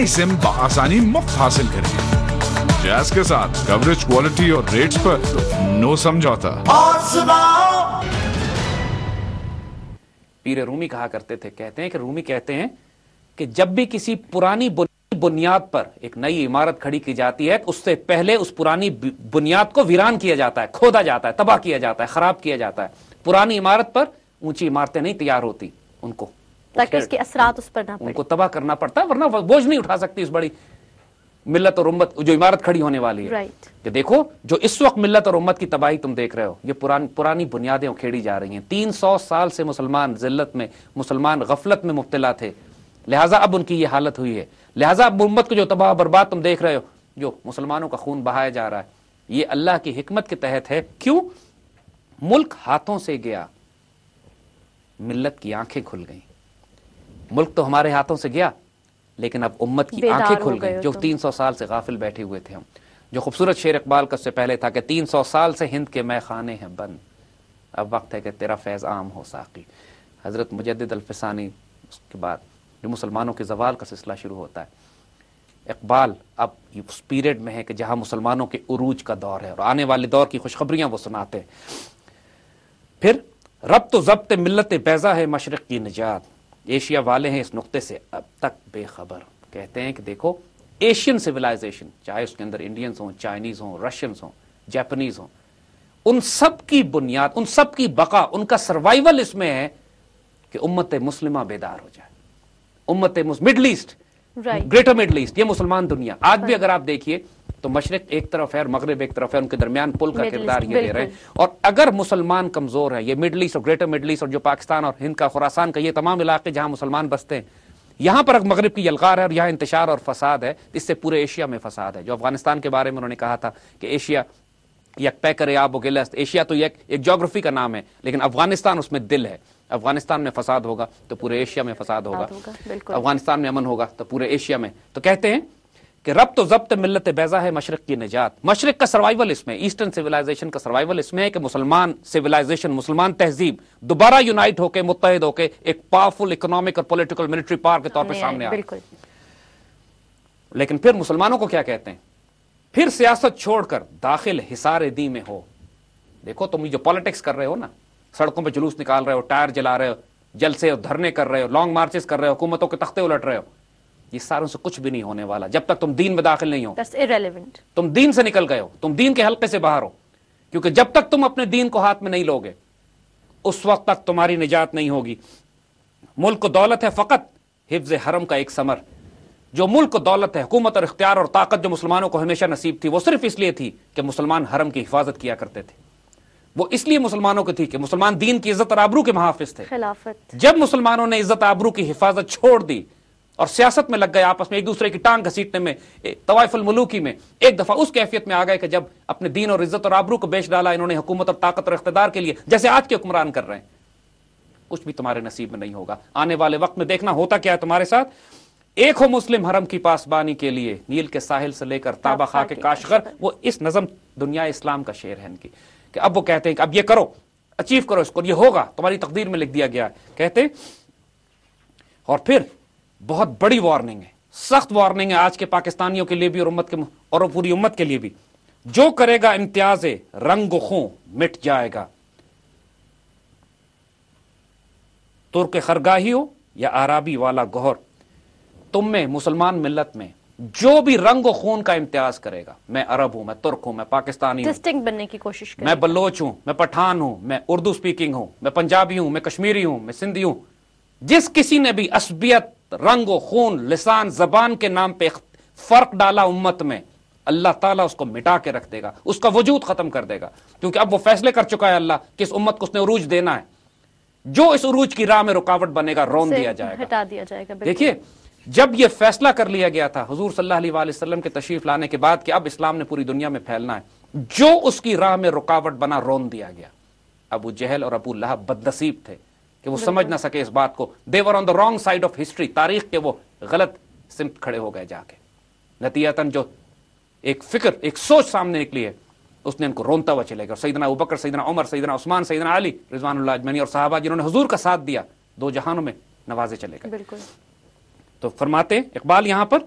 नई सिम बआसानी मुफ्त हासिल करें। जैज़ के साथ कवरेज, क्वालिटी और रेट्स पर नो समझौता। और सुनाओ। पीर रूमी कहा करते थे, कहते हैं कि रूमी कहते हैं कि जब भी किसी पुरानी बुनियाद पर एक नई इमारत खड़ी की जाती है, उससे पहले उस पुरानी बुनियाद को वीरान किया जाता है, खोदा जाता है, तबाह किया जाता है, खराब किया जाता है। पुरानी इमारत पर ऊंची इमारतें नहीं तैयार होती, उनको ताकि उसके असरात उस पर ना पड़े, उनको तबाह करना पड़ता है, वरना बोझ नहीं उठा सकती इस बड़ी मिल्लत और उम्मत जो इमारत खड़ी होने वाली है। कि देखो जो इस वक्त मिल्लत और उम्मत की तबाही तुम देख रहे हो, ये पुरानी बुनियादें उखेड़ी जा रही हैं। 300 साल से मुसलमान जिल्लत में, मुसलमान गफलत में मुब्तला थे, लिहाजा अब उनकी ये हालत हुई है। लिहाजा अब उम्मत को जो तबाह बर्बाद तुम देख रहे हो, जो मुसलमानों का खून बहाया जा रहा है, ये अल्लाह की हिकमत के तहत है। क्यों? मुल्क हाथों से गया, मिल्लत की आंखें खुल गई। मुल्क तो हमारे हाथों से गया, लेकिन अब उम्मत की आंखें खुल गई, जो 300 साल से गाफिल बैठे हुए थे हम। जो खूबसूरत शेर इकबाल का से पहले था कि 300 साल से हिंद के मैखाने हैं बंद, अब वक्त है कि तेरा फैज़ आम हो साकी। हजरत मुजद्दिद अल-फिसानी, उसके बाद जो मुसलमानों के जवाल का सिलसिला शुरू होता है। इकबाल अब उस पीरियड में है कि जहां मुसलमानों के उरूज का दौर है और आने वाले दौर की खुशखबरियां वो सुनाते हैं। फिर रब तो ज़ब्त मिल्लत बैज़ा है मशरिक़ की निजात, एशिया वाले हैं इस नुक्ते से अब तक बेखबर। कहते हैं कि देखो एशियन सिविलाइजेशन, चाहे उसके अंदर इंडियंस हों, चाइनीज हों, रशियंस हों, जापानीज हों, उन सब की बुनियाद, उन सब की बका, उनका सर्वाइवल इसमें है कि उम्मत मुस्लिमा बेदार हो जाए। उम्मत middle east, greater middle east, ये मुसलमान दुनिया आज भी अगर आप देखिए तो मशरिक एक तरफ है और मगरिब एक तरफ है, उनके दरमियान पुल का किरदार ये दे रहे हैं। और अगर मुसलमान कमजोर है, ये मिडल ईस्ट और ग्रेटर मिडल ईस्ट और जो पाकिस्तान और हिंद का, खुरासान का, ये तमाम इलाके जहां मुसलमान बसते हैं, यहां पर मगरिब की यलगार है और यहाँ इंतशार और फसाद है, इससे पूरे एशिया में फसाद है। जो अफगानिस्तान के बारे में उन्होंने कहा था कि एशिया यकपैकर आब गिलस्त, एशिया तो एक ज्योग्राफी का नाम है, लेकिन अफगानिस्तान उसमें दिल है। अफगानिस्तान में फसाद होगा तो पूरे एशिया में फसाद होगा, अफगानिस्तान में अमन होगा तो पूरे एशिया में। तो कहते हैं कि रब तो ज़ब्त मिल्लत बैज़ा है मशरिक की निजात। मशरिक का सर्वाइवल इसमें, ईस्टर्न सिविलाइजेशन का सर्वाइवल इसमें है कि मुसलमान सिविलाइजेशन, मुसलमान तहजीब दोबारा यूनाइट होकर, मुत्तहिद होकर एक पावरफुल इकोनॉमिक और पॉलिटिकल मिलिट्री पावर के तौर पर सामने आ। लेकिन फिर मुसलमानों को क्या कहते हैं? फिर सियासत छोड़कर दाखिल हिसार दी में हो। देखो तुम जो पॉलिटिक्स कर रहे हो ना, सड़कों पे जुलूस निकाल रहे हो, टायर जला रहे हो, जलसे धरने कर रहे हो, लॉन्ग मार्चेस कर रहे हो, हुकूमतों के तख्ते उलट रहे हो, ये सारों से कुछ भी नहीं होने वाला जब तक तुम दीन में दाखिल नहीं हो। तुम दीन से निकल गए हो, तुम दीन के हल्के से बाहर हो। क्योंकि जब तक तुम अपने दीन को हाथ में नहीं लोगे, उस वक्त तक तुम्हारी निजात नहीं होगी। मुल्क को दौलत है फकत हिफ्ज़ हरम का एक समर। जो मुल्क को दौलत है, हुकूमत और इख्तियार और ताकत जो मुसलमानों को हमेशा नसीब थी, वो सिर्फ इसलिए थी कि मुसलमान हरम की हिफाजत किया करते थे। वो इसलिए मुसलमानों की थी कि मुसलमान दीन की इज्जत और आबरू के मुहाफिज थे। जब मुसलमानों ने इज्जत आबरू की हिफाजत छोड़ दी और सियासत में लग गए, आपस में एक दूसरे की टांग घसीटने में, तवाइफुल मुलूकी में, एक दफा उस कैफियत में आ गए कि जब अपने दीन और इज्जत और आबरू को बेच डाला इन्होंने हुकूमत और ताकत और इख्तिदार के लिए, जैसे आज के हुक्मरान कर रहे हैं, कुछ भी तुम्हारे नसीब में नहीं होगा। आने वाले वक्त में देखना होता क्या है तुम्हारे साथ। एक हो मुस्लिम हरम की पासबानी के लिए, नील के साहिल से लेकर ताबा खा के काशगर। वो इस नज़म दुनिया इस्लाम का शेर है इनकी, कि अब वो कहते हैं कि अब ये करो, अचीव करो इसको, ये होगा, तुम्हारी तकदीर में लिख दिया गया है। कहते और फिर बहुत बड़ी वार्निंग है, सख्त वार्निंग है आज के पाकिस्तानियों के लिए भी और उम्मत के और पूरी उम्मत के लिए भी। जो करेगा इम्तियाज़े रंग खूं मिट जाएगा, तुर्क खरगाही हो या आराबी वाला गौहर, तुम में मुसलमान मिल्लत में जो भी रंग और खून का इम्तियाज करेगा, मैं अरब हूं, मैं तुर्क हूं, मैं पाकिस्तानी हूं, बनने की कोशिश मैं बलोच हूं, मैं पठान हूं, मैं उर्दू स्पीकिंग हूं, मैं पंजाबी हूं, मैं कश्मीरी हूं, मैं सिंधी हूं, जिस किसी ने भी असबियत, रंग और खून, लिसान, जबान के नाम पे फर्क डाला उम्मत में, अल्लाह ताला उसको मिटा के रख देगा, उसका वजूद खत्म कर देगा। क्योंकि अब वो फैसले कर चुका है अल्लाह कि इस उम्मत को उसने उरूज देना है। जो इस उरूज की राह में रुकावट बनेगा, रौन दिया जाएगा, हटा दिया जाएगा। देखिए जब यह फैसला कर लिया गया था हुजूर सल्लल्लाहु अलैहि वसल्लम के तशरीफ लाने के बाद कि अब इस्लाम ने पूरी दुनिया में फैलना है, जो उसकी राह में रुकावट बना, रौन दिया गया। अबू जहल और अबू लहब बदनसीब थे कि वो समझ ना सके इस बात को। They were on the wrong side of history, तारीख के वो गलत सिमत खड़े हो गए जाके। नतीजतन जो एक फिक्र, एक सोच सामने निकली है, उसने इनको रोनता हुआ चलेगा। सैयदना अबू बकर, सैयदना उमर, सैयदना उस्मान, सैयदना अली रिज़वानुल्लाह अजमईन और सहाबा जिन्होंने हुजूर का साथ दिया, दो जहानों में नवाजे चले गए। बिल्कुल। तो फरमाते इकबाल यहां पर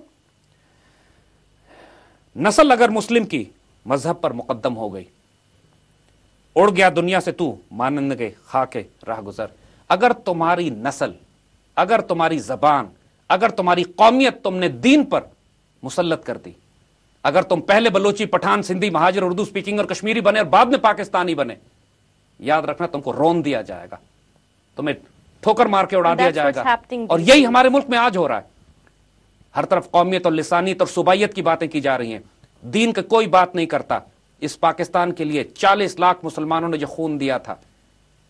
नस्ल अगर मुस्लिम की मजहब पर मुकद्दम हो गई, उड़ गया दुनिया से तू मानंद के खाके राह गुजर। अगर तुम्हारी नस्ल, अगर तुम्हारी जबान, अगर तुम्हारी कौमियत तुमने दीन पर मुसल्लत कर दी, अगर तुम पहले बलोची, पठान, सिंधी, महाजिर, उर्दू स्पीकिंग और कश्मीरी बने और बाद में पाकिस्तानी बने, याद रखना तुमको रोन दिया जाएगा, तुम्हें ठोकर मार के उड़ा दिया जाएगा। और यही हमारे मुल्क में आज हो रहा है। हर तरफ कौमियत और लिसानियत और सुबाइयत की बातें की जा रही हैं, दीन की कोई बात नहीं करता। इस पाकिस्तान के लिए 40 लाख मुसलमानों ने जो खून दिया था,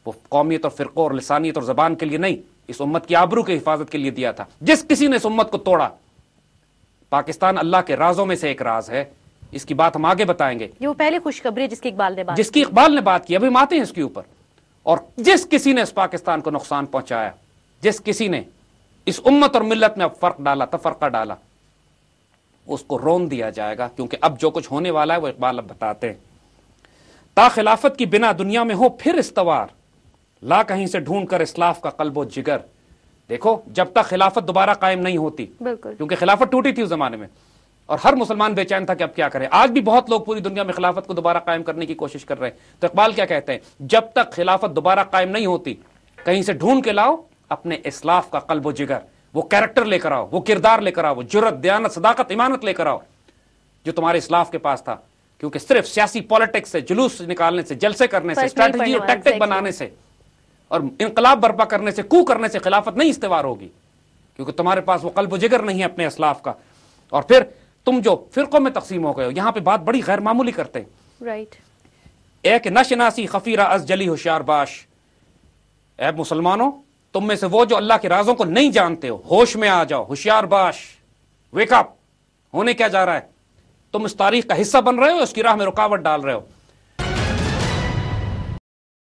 वो कौमियत और फिरकों और लिसानियत और जबान के लिए नहीं, इस उम्मत की आबरू की हिफाजत के लिए दिया था। जिस किसी ने इस उम्मत को तोड़ा, पाकिस्तान अल्लाह के राजों में से एक राज है, इसकी बात हम आगे बताएंगे। ये वो पहले खुशखबरी जिसकी इकबाल ने बात की, अभी हम आते हैं इसके ऊपर। और जिस किसी ने इस पाकिस्तान को नुकसान पहुंचाया, जिस किसी ने इस उम्मत और मिल्लत में अब फर्क डाला, तफरका डाला, उसको रोन दिया जाएगा। क्योंकि अब जो कुछ होने वाला है वो इकबाल अब बताते हैं। ता खिलाफत की बिना दुनिया में हो फिर इस्तवार, ला कहीं से ढूंढ कर इस्लाफ का कल्बो जिगर। देखो, जब तक खिलाफत दोबारा कायम नहीं होती, क्योंकि खिलाफत टूटी थी उस जमाने में और हर मुसलमान बेचैन था कि अब क्या करें। आज भी बहुत लोग पूरी दुनिया में खिलाफत को दोबारा कायम करने की कोशिश कर रहे हैं। तो इकबाल क्या कहते हैं, जब तक खिलाफत दोबारा कायम नहीं होती, कहीं से ढूंढ के लाओ अपने इस्लाफ का कल्बो जिगर। वो कैरेक्टर लेकर आओ, वो किरदार लेकर आओ, वो जुर्रत, दयानत, सदाकत, इमानत लेकर आओ जो तुम्हारे इस्लाफ के पास था। क्योंकि सिर्फ सियासी पॉलिटिक्स से, जुलूस निकालने से, जलसे करने से, स्ट्रैटेजी और टैक्टिक बनाने से और इनकलाब बर्पा करने से, कू करने से खिलाफत नहीं इस्तेवार होगी। क्योंकि तुम्हारे पास वो कल्ब जिगर नहीं है अपने इस्लाफ का। और फिर तुम जो फिरकों में तकसीम हो गए हो, यहां पे बात बड़ी गैर मामूली करते हैं। राइट। एक नशनासी खफीरा अज जली होशियार बाश। ऐ मुसलमानों, तुम में से वो जो अल्लाह के राजों को नहीं जानते हो, होश में आ जाओ, होशियार बाश, वेक अप। होने क्या जा रहा है? तुम इस तारीख का हिस्सा बन रहे हो, उसकी राह में रुकावट डाल रहे हो।